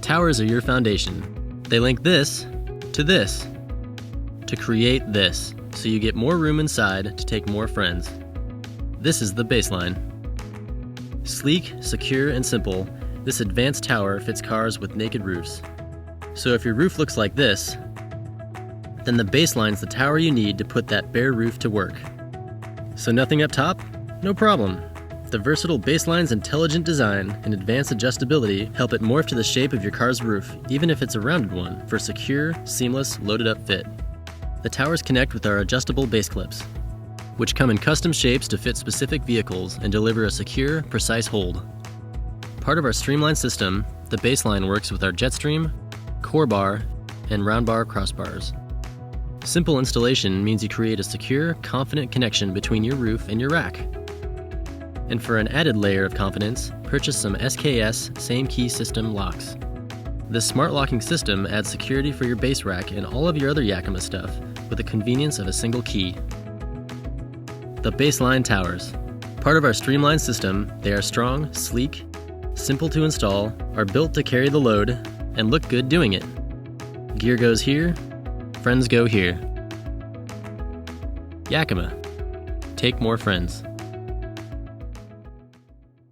Towers are your foundation. They link this to create this, so you get more room inside to take more friends. This is the baseline. Sleek, secure, and simple, this advanced tower fits cars with naked roofs. So if your roof looks like this, then the baseline's the tower you need to put that bare roof to work. So nothing up top? No problem. The versatile baseline's intelligent design and advanced adjustability help it morph to the shape of your car's roof, even if it's a rounded one, for secure, seamless, loaded-up fit. The towers connect with our adjustable base clips, which come in custom shapes to fit specific vehicles and deliver a secure, precise hold. Part of our streamlined system, the baseline works with our Jetstream, core bar, and round bar crossbars. Simple installation means you create a secure, confident connection between your roof and your rack. And for an added layer of confidence, purchase some SKS Same Key System locks. This smart locking system adds security for your base rack and all of your other Yakima stuff with the convenience of a single key. The Baseline Towers. Part of our streamlined system, they are strong, sleek, simple to install, are built to carry the load, and look good doing it. Gear goes here, friends go here. Yakima. Take more friends.